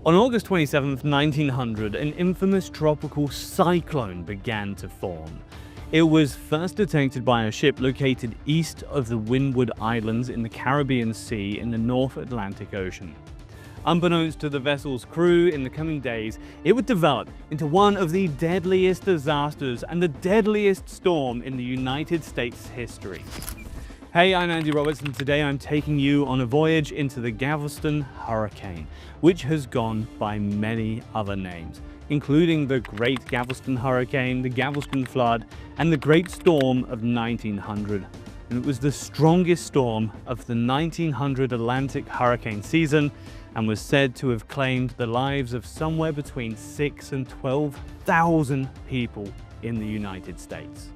On August 27, 1900, an infamous tropical cyclone began to form. It was first detected by a ship located east of the Windward Islands in the Caribbean Sea in the North Atlantic Ocean. Unbeknownst to the vessel's crew, in the coming days, it would develop into one of the deadliest disasters and the deadliest storm in the United States history. Hey, I'm Andy Roberts, and today I'm taking you on a voyage into the Galveston Hurricane, which has gone by many other names, including the Great Galveston Hurricane, the Galveston Flood, and the Great Storm of 1900. And it was the strongest storm of the 1900 Atlantic hurricane season and was said to have claimed the lives of somewhere between 6,000 and 12,000 people in the United States.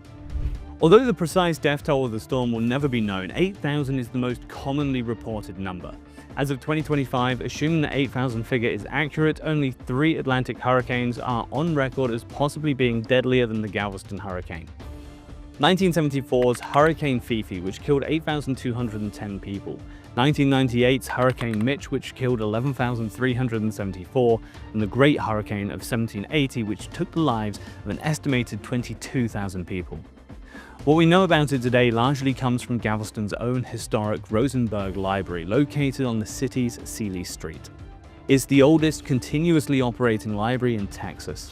Although the precise death toll of the storm will never be known, 8,000 is the most commonly reported number. As of 2025, assuming the 8,000 figure is accurate, only 3 Atlantic hurricanes are on record as possibly being deadlier than the Galveston Hurricane. 1974's Hurricane Fifi, which killed 8,210 people. 1998's Hurricane Mitch, which killed 11,374, and the Great Hurricane of 1780, which took the lives of an estimated 22,000 people. What we know about it today largely comes from Galveston's own historic Rosenberg Library, located on the city's Seeley Street. It's the oldest continuously operating library in Texas.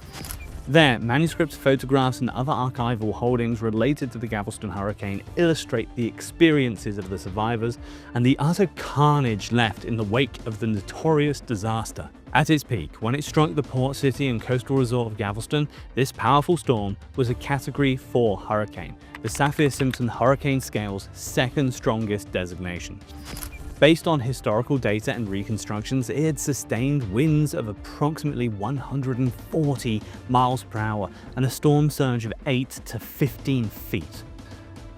There, manuscripts, photographs, and other archival holdings related to the Galveston Hurricane illustrate the experiences of the survivors and the utter carnage left in the wake of the notorious disaster. At its peak, when it struck the port city and coastal resort of Galveston, this powerful storm was a Category 4 hurricane, the Saffir-Simpson Hurricane Scale's second strongest designation. Based on historical data and reconstructions, it had sustained winds of approximately 140 miles per hour and a storm surge of 8 to 15 feet.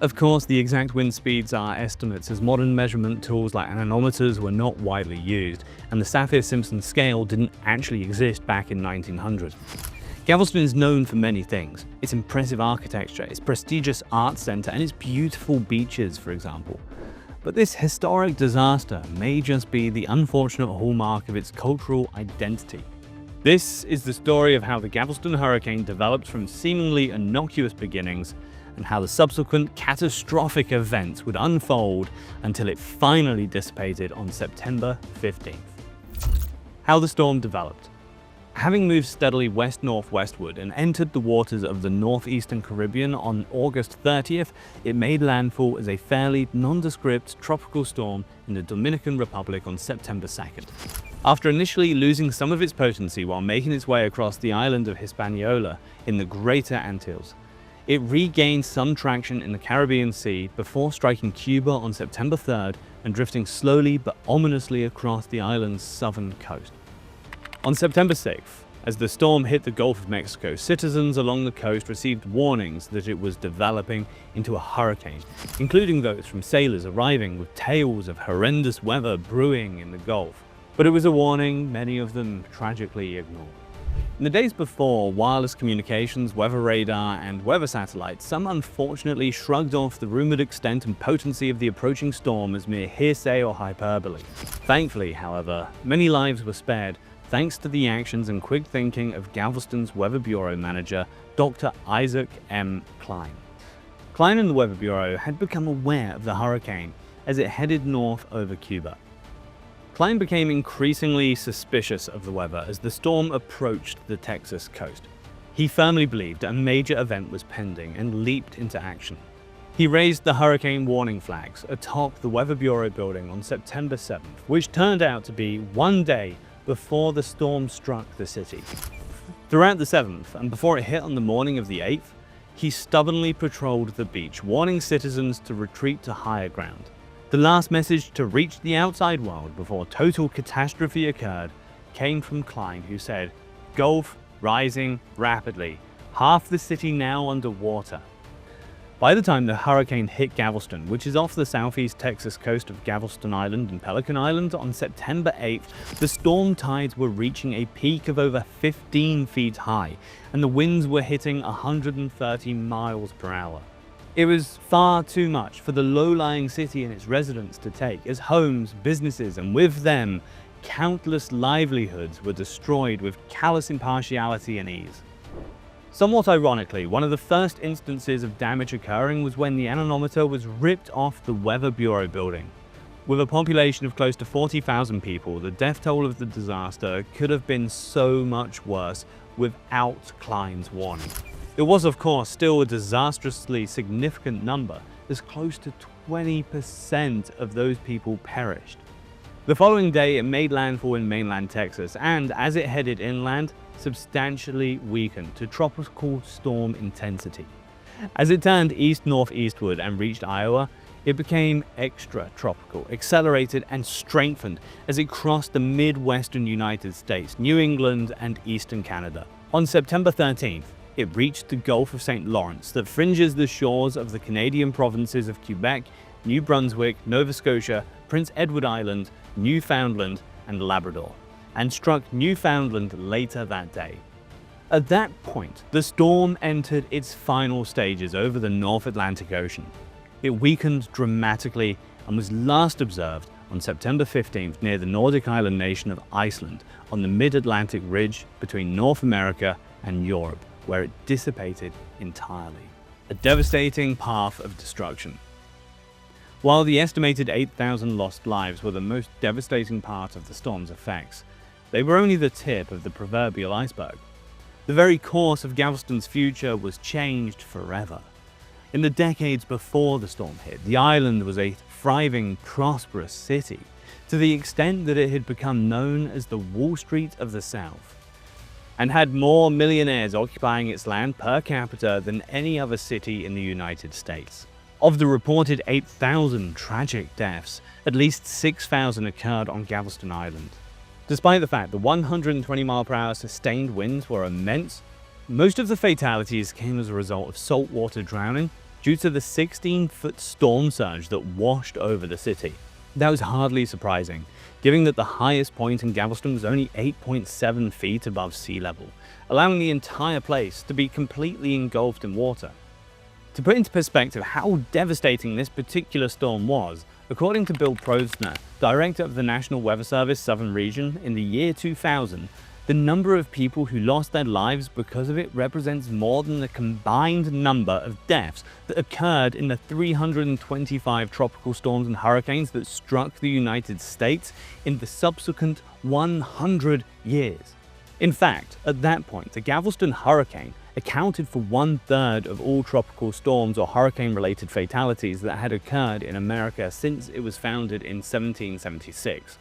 Of course, the exact wind speeds are estimates, as modern measurement tools like anemometers were not widely used, and the Saffir-Simpson scale didn't actually exist back in 1900. Galveston is known for many things: its impressive architecture, its prestigious arts center, and its beautiful beaches, for example. But this historic disaster may just be the unfortunate hallmark of its cultural identity. This is the story of how the Galveston Hurricane developed from seemingly innocuous beginnings and how the subsequent catastrophic events would unfold until it finally dissipated on September 15th. How the storm developed. Having moved steadily west-northwestward and entered the waters of the northeastern Caribbean on August 30th, it made landfall as a fairly nondescript tropical storm in the Dominican Republic on September 2nd. After initially losing some of its potency while making its way across the island of Hispaniola in the Greater Antilles, it regained some traction in the Caribbean Sea before striking Cuba on September 3rd and drifting slowly but ominously across the island's southern coast. On September 6th, as the storm hit the Gulf of Mexico, citizens along the coast received warnings that it was developing into a hurricane, including those from sailors arriving with tales of horrendous weather brewing in the Gulf. But it was a warning many of them tragically ignored. In the days before wireless communications, weather radar, and weather satellites, some unfortunately shrugged off the rumored extent and potency of the approaching storm as mere hearsay or hyperbole. Thankfully, however, many lives were spared, thanks to the actions and quick thinking of Galveston's Weather Bureau manager, Dr. Isaac M. Klein. Klein and the Weather Bureau had become aware of the hurricane as it headed north over Cuba. Klein became increasingly suspicious of the weather as the storm approached the Texas coast. He firmly believed a major event was pending and leaped into action. He raised the hurricane warning flags atop the Weather Bureau building on September 7th, which turned out to be one day before the storm struck the city. Throughout the 7th, and before it hit on the morning of the 8th, he stubbornly patrolled the beach, warning citizens to retreat to higher ground. The last message to reach the outside world before total catastrophe occurred came from Klein, who said, "Gulf rising rapidly, half the city now underwater." By the time the hurricane hit Galveston, which is off the southeast Texas coast of Galveston Island and Pelican Island, on September 8th, the storm tides were reaching a peak of over 15 feet high, and the winds were hitting 130 miles per hour. It was far too much for the low-lying city and its residents to take, as homes, businesses, and with them, countless livelihoods were destroyed with callous impartiality and ease. Somewhat ironically, one of the first instances of damage occurring was when the anemometer was ripped off the Weather Bureau building. With a population of close to 40,000 people, the death toll of the disaster could have been so much worse without Klein's warning. It was, of course, still a disastrously significant number, as close to 20% of those people perished. The following day, it made landfall in mainland Texas, and as it headed inland, substantially weakened to tropical storm intensity. As it turned east-northeastward and reached Iowa, it became extra-tropical, accelerated and strengthened as it crossed the Midwestern United States, New England, and eastern Canada. On September 13th, it reached the Gulf of St. Lawrence that fringes the shores of the Canadian provinces of Quebec, New Brunswick, Nova Scotia, Prince Edward Island, Newfoundland, and Labrador, and struck Newfoundland later that day. At that point, the storm entered its final stages over the North Atlantic Ocean. It weakened dramatically and was last observed on September 15th near the Nordic island nation of Iceland on the mid-Atlantic ridge between North America and Europe, where it dissipated entirely. A devastating path of destruction. While the estimated 8,000 lost lives were the most devastating part of the storm's effects, they were only the tip of the proverbial iceberg. The very course of Galveston's future was changed forever. In the decades before the storm hit, the island was a thriving, prosperous city, to the extent that it had become known as the Wall Street of the South, and had more millionaires occupying its land per capita than any other city in the United States. Of the reported 8,000 tragic deaths, at least 6,000 occurred on Galveston Island. Despite the fact the 120-mile-per-hour sustained winds were immense, most of the fatalities came as a result of saltwater drowning due to the 16-foot storm surge that washed over the city. That was hardly surprising, given that the highest point in Galveston was only 8.7 feet above sea level, allowing the entire place to be completely engulfed in water. To put into perspective how devastating this particular storm was, according to Bill Prosner, director of the National Weather Service Southern Region, in the year 2000, the number of people who lost their lives because of it represents more than the combined number of deaths that occurred in the 325 tropical storms and hurricanes that struck the United States in the subsequent 100 years. In fact, at that point, the Galveston Hurricane accounted for 1/3 of all tropical storms or hurricane-related fatalities that had occurred in America since it was founded in 1776.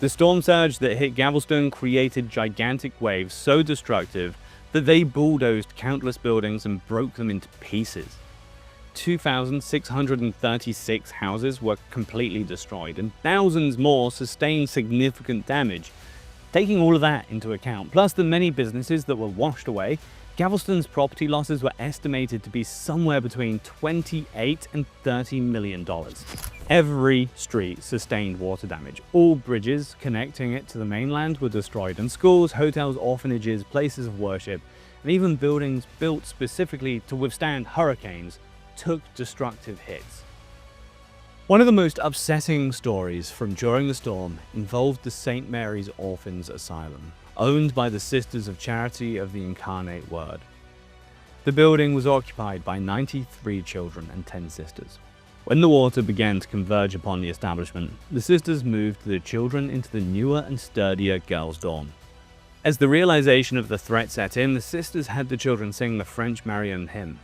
The storm surge that hit Galveston created gigantic waves so destructive that they bulldozed countless buildings and broke them into pieces. 2,636 houses were completely destroyed, and thousands more sustained significant damage. Taking all of that into account, plus the many businesses that were washed away, Galveston's property losses were estimated to be somewhere between $28 and $30 million. Every street sustained water damage. All bridges connecting it to the mainland were destroyed, and schools, hotels, orphanages, places of worship, and even buildings built specifically to withstand hurricanes took destructive hits. One of the most upsetting stories from during the storm involved the St. Mary's Orphans Asylum, owned by the Sisters of Charity of the Incarnate Word. The building was occupied by 93 children and 10 sisters. When the water began to converge upon the establishment, the sisters moved the children into the newer and sturdier girls' dorm. As the realization of the threat set in, the sisters had the children sing the French Marion hymn,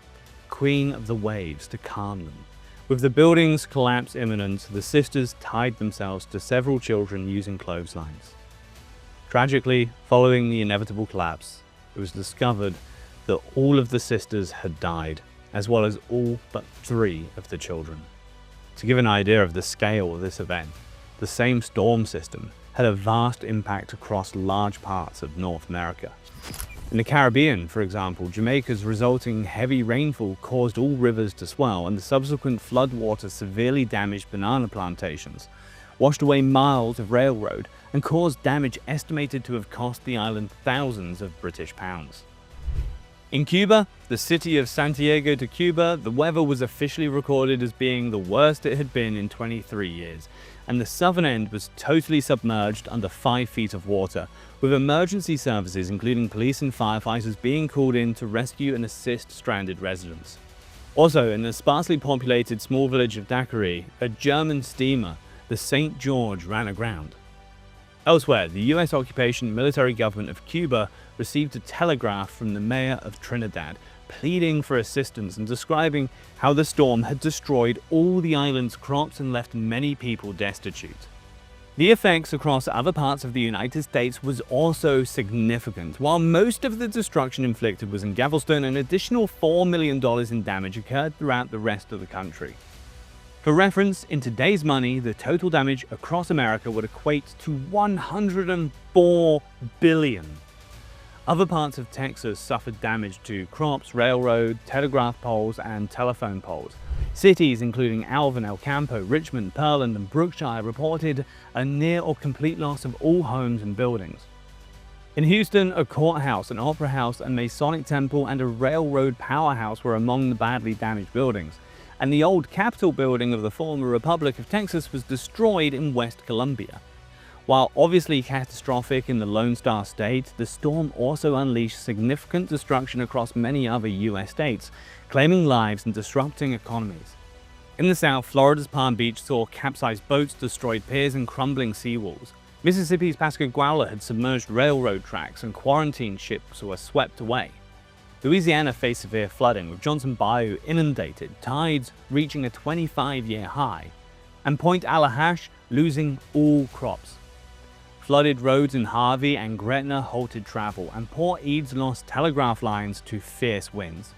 Queen of the Waves, to calm them. With the building's collapse imminent, the sisters tied themselves to several children using clotheslines. Tragically, following the inevitable collapse, it was discovered that all of the sisters had died, as well as all but 3 of the children. To give an idea of the scale of this event, the same storm system had a vast impact across large parts of North America. In the Caribbean, for example, Jamaica's resulting heavy rainfall caused all rivers to swell, and the subsequent floodwater severely damaged banana plantations, washed away miles of railroad, and caused damage estimated to have cost the island thousands of British pounds. In Cuba, the city of Santiago de Cuba, the weather was officially recorded as being the worst it had been in 23 years, and the southern end was totally submerged under 5 feet of water, with emergency services including police and firefighters being called in to rescue and assist stranded residents. Also, in the sparsely populated small village of Daiquiri, a German steamer, the St. George, ran aground. Elsewhere, the US occupation military government of Cuba received a telegraph from the mayor of Trinidad, pleading for assistance and describing how the storm had destroyed all the island's crops and left many people destitute. The effects across other parts of the United States was also significant. While most of the destruction inflicted was in Galveston, an additional $4 million in damage occurred throughout the rest of the country. For reference, in today's money, the total damage across America would equate to $104 billion. Other parts of Texas suffered damage to crops, railroad, telegraph poles, and telephone poles. Cities including Alvin, El Campo, Richmond, Pearland, and Brookshire reported a near or complete loss of all homes and buildings. In Houston, a courthouse, an opera house, a Masonic temple, and a railroad powerhouse were among the badly damaged buildings, and the old Capitol building of the former Republic of Texas was destroyed in West Columbia. While obviously catastrophic in the Lone Star State, the storm also unleashed significant destruction across many other US states, claiming lives and disrupting economies. In the south, Florida's Palm Beach saw capsized boats, destroyed piers, and crumbling seawalls. Mississippi's Pascagoula had submerged railroad tracks, and quarantine ships were swept away. Louisiana faced severe flooding, with Johnson Bayou inundated, tides reaching a 25-year high, and Point Allahash losing all crops. Flooded roads in Harvey and Gretna halted travel, and Port Eads lost telegraph lines to fierce winds.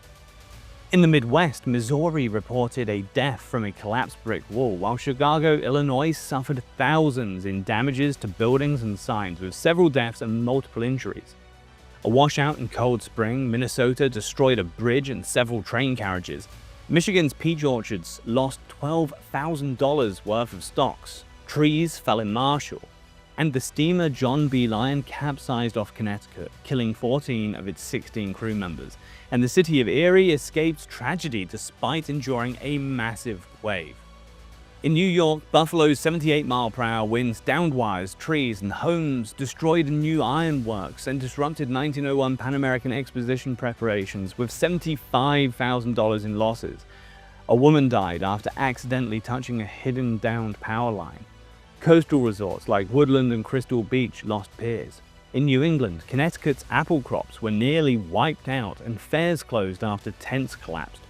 In the Midwest, Missouri reported a death from a collapsed brick wall, while Chicago, Illinois suffered thousands in damages to buildings and signs, with several deaths and multiple injuries. A washout in Cold Spring, Minnesota destroyed a bridge and several train carriages. Michigan's peach orchards lost $12,000 worth of stocks. Trees fell in Marshall. And the steamer John B. Lyon capsized off Connecticut, killing 14 of its 16 crew members. And the city of Erie escaped tragedy despite enduring a massive wave. In New York, Buffalo's 78-mile-per-hour winds downed wires, trees, and homes, destroyed new ironworks, and disrupted 1901 Pan American Exposition preparations with $75,000 in losses. A woman died after accidentally touching a hidden downed power line. Coastal resorts like Woodland and Crystal Beach lost piers. In New England, Connecticut's apple crops were nearly wiped out, and fairs closed after tents collapsed.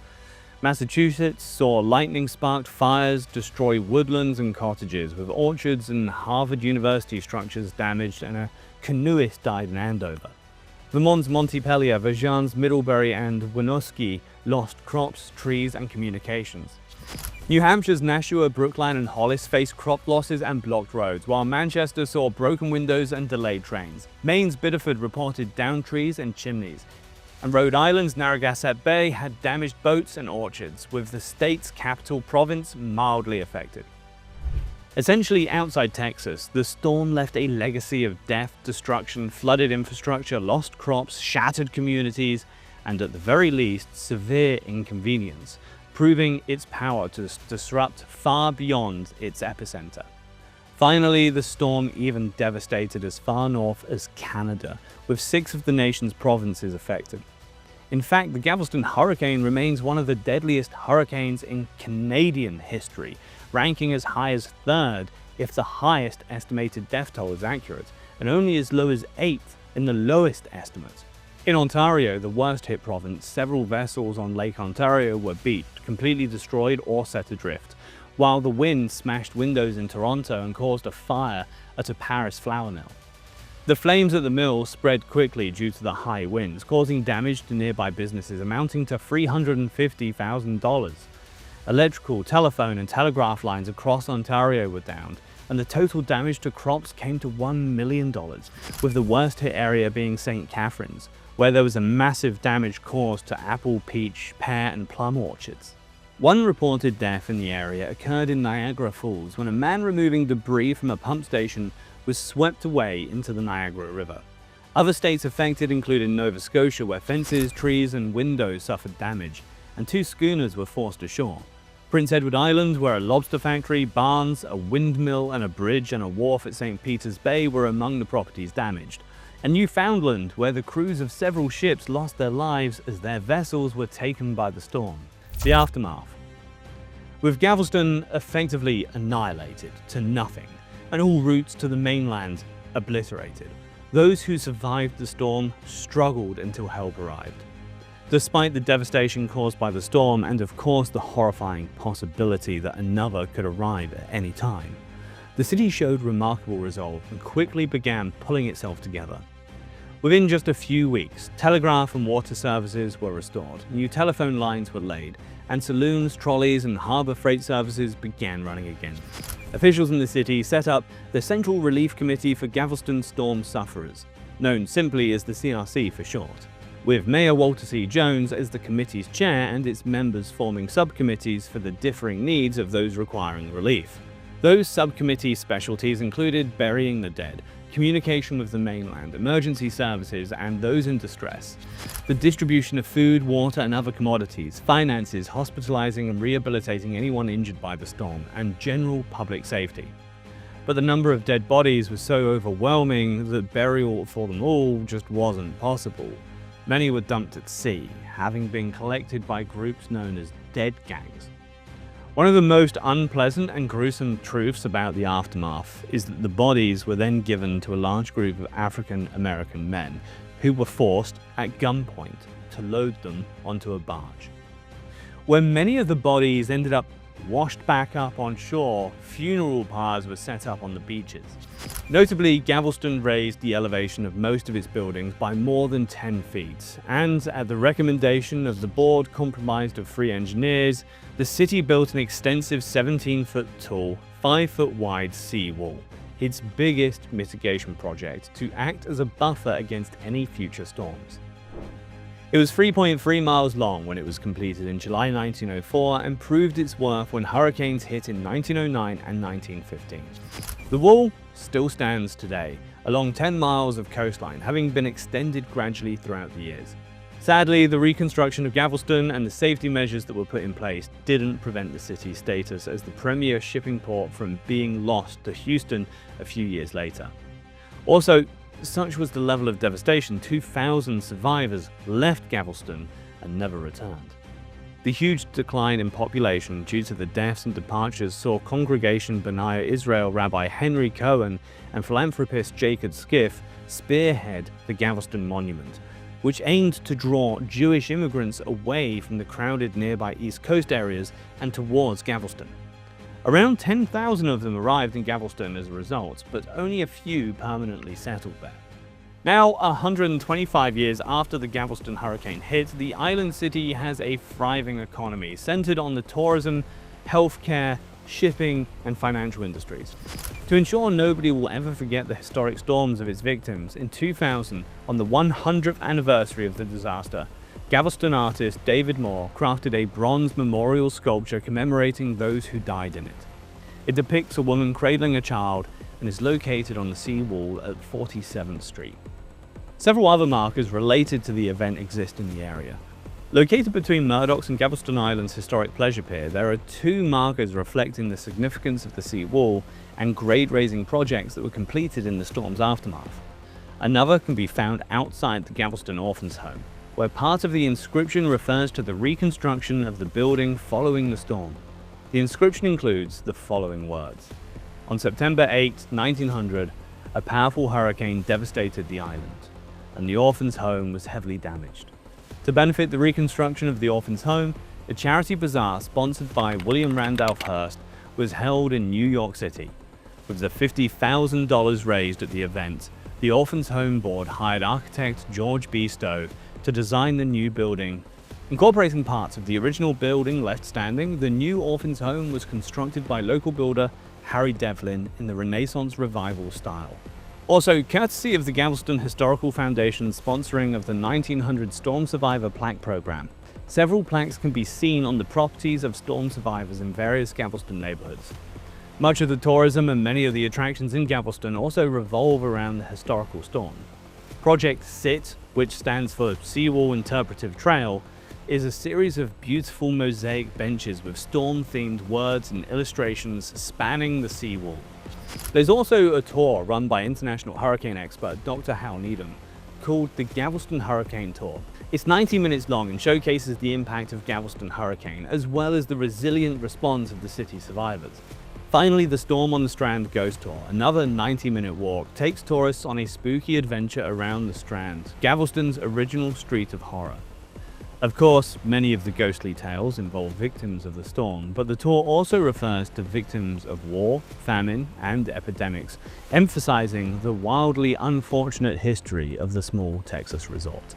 Massachusetts saw lightning-sparked fires destroy woodlands and cottages, with orchards and Harvard University structures damaged, and a canoeist died in Andover. Vermont's Montpelier, Vergennes, Middlebury, and Winooski lost crops, trees, and communications. New Hampshire's Nashua, Brookline, and Hollis faced crop losses and blocked roads, while Manchester saw broken windows and delayed trains. Maine's Biddeford reported downed trees and chimneys. And Rhode Island's Narragansett Bay had damaged boats and orchards, with the state's capital province mildly affected. Essentially outside Texas, the storm left a legacy of death, destruction, flooded infrastructure, lost crops, shattered communities, and at the very least, severe inconvenience, proving its power to disrupt far beyond its epicenter. Finally, the storm even devastated as far north as Canada, with 6 of the nation's provinces affected. In fact, the Galveston Hurricane remains one of the deadliest hurricanes in Canadian history, ranking as high as 3rd if the highest estimated death toll is accurate, and only as low as 8th in the lowest estimate. In Ontario, the worst-hit province, several vessels on Lake Ontario were beached, completely destroyed or set adrift, while the wind smashed windows in Toronto and caused a fire at a Paris flour mill. The flames at the mill spread quickly due to the high winds, causing damage to nearby businesses amounting to $350,000. Electrical, telephone, and telegraph lines across Ontario were downed, and the total damage to crops came to $1 million, with the worst-hit area being St. Catharines, where there was a massive damage caused to apple, peach, pear, and plum orchards. One reported death in the area occurred in Niagara Falls when a man removing debris from a pump station was swept away into the Niagara River. Other states affected included Nova Scotia, where fences, trees, and windows suffered damage, and 2 schooners were forced ashore. Prince Edward Island, where a lobster factory, barns, a windmill, and a bridge and a wharf at St. Peter's Bay were among the properties damaged. And Newfoundland, where the crews of several ships lost their lives as their vessels were taken by the storm. The aftermath. With Galveston effectively annihilated to nothing, and all routes to the mainland obliterated, those who survived the storm struggled until help arrived. Despite the devastation caused by the storm, and of course the horrifying possibility that another could arrive at any time, the city showed remarkable resolve and quickly began pulling itself together. Within just a few weeks, telegraph and water services were restored, new telephone lines were laid, and saloons, trolleys, and harbor freight services began running again. Officials in the city set up the Central Relief Committee for Galveston Storm Sufferers, known simply as the CRC for short, with Mayor Walter C. Jones as the committee's chair and its members forming subcommittees for the differing needs of those requiring relief. Those subcommittee specialties included burying the dead, communication with the mainland, emergency services and those in distress, the distribution of food, water and other commodities, finances, hospitalizing and rehabilitating anyone injured by the storm, and general public safety. But the number of dead bodies was so overwhelming that burial for them all just wasn't possible. Many were dumped at sea, having been collected by groups known as dead gangs. One of the most unpleasant and gruesome truths about the aftermath is that the bodies were then given to a large group of African American men who were forced, at gunpoint, to load them onto a barge. When many of the bodies ended up washed back up on shore, funeral pyres were set up on the beaches. Notably, Galveston raised the elevation of most of its buildings by more than 10 feet, and at the recommendation of the board comprised of 3 engineers, the city built an extensive 17-foot tall, 5-foot wide seawall, its biggest mitigation project, to act as a buffer against any future storms. It was 3.3 miles long when it was completed in July 1904 and proved its worth when hurricanes hit in 1909 and 1915. The wall still stands today, along 10 miles of coastline, having been extended gradually throughout the years. Sadly, the reconstruction of Galveston and the safety measures that were put in place didn't prevent the city's status as the premier shipping port from being lost to Houston a few years later. Also, such was the level of devastation, 2,000 survivors left Galveston and never returned. The huge decline in population due to the deaths and departures saw Congregation B'nai Israel Rabbi Henry Cohen and philanthropist Jacob Skiff spearhead the Galveston Monument, which aimed to draw Jewish immigrants away from the crowded nearby East Coast areas and towards Galveston. Around 10,000 of them arrived in Galveston as a result, but only a few permanently settled there. Now, 125 years after the Galveston hurricane hit, the island city has a thriving economy centered on the tourism, healthcare, shipping, and financial industries. To ensure nobody will ever forget the historic storms of its victims, in 2000, on the 100th anniversary of the disaster, Galveston artist David Moore crafted a bronze memorial sculpture commemorating those who died in it. It depicts a woman cradling a child and is located on the seawall at 47th Street. Several other markers related to the event exist in the area. Located between Murdoch's and Galveston Island's historic pleasure pier, there are 2 markers reflecting the significance of the seawall and grade-raising projects that were completed in the storm's aftermath. Another can be found outside the Galveston Orphans' Home, where part of the inscription refers to the reconstruction of the building following the storm. The inscription includes the following words: "On September 8, 1900, a powerful hurricane devastated the island, and the orphans' home was heavily damaged. To benefit the reconstruction of the orphans' home, a charity bazaar sponsored by William Randolph Hearst was held in New York City. With the $50,000 raised at the event, the Orphans' Home Board hired architect George B. Stowe to design the new building. Incorporating parts of the original building left standing, the new orphans' home was constructed by local builder Harry Devlin in the Renaissance Revival style." Also, courtesy of the Galveston Historical Foundation sponsoring of the 1900 Storm Survivor Plaque Program, several plaques can be seen on the properties of storm survivors in various Galveston neighborhoods. Much of the tourism and many of the attractions in Galveston also revolve around the historical storm. Project SIT, which stands for Seawall Interpretive Trail, is a series of beautiful mosaic benches with storm-themed words and illustrations spanning the seawall. There's also a tour run by international hurricane expert Dr. Hal Needham called the Galveston Hurricane Tour. It's 90 minutes long and showcases the impact of Galveston Hurricane, as well as the resilient response of the city survivors. Finally, the Storm on the Strand Ghost Tour, another 90-minute walk, takes tourists on a spooky adventure around the Strand, Galveston's original street of horror. Of course, many of the ghostly tales involve victims of the storm, but the tour also refers to victims of war, famine, and epidemics, emphasizing the wildly unfortunate history of the small Texas resort.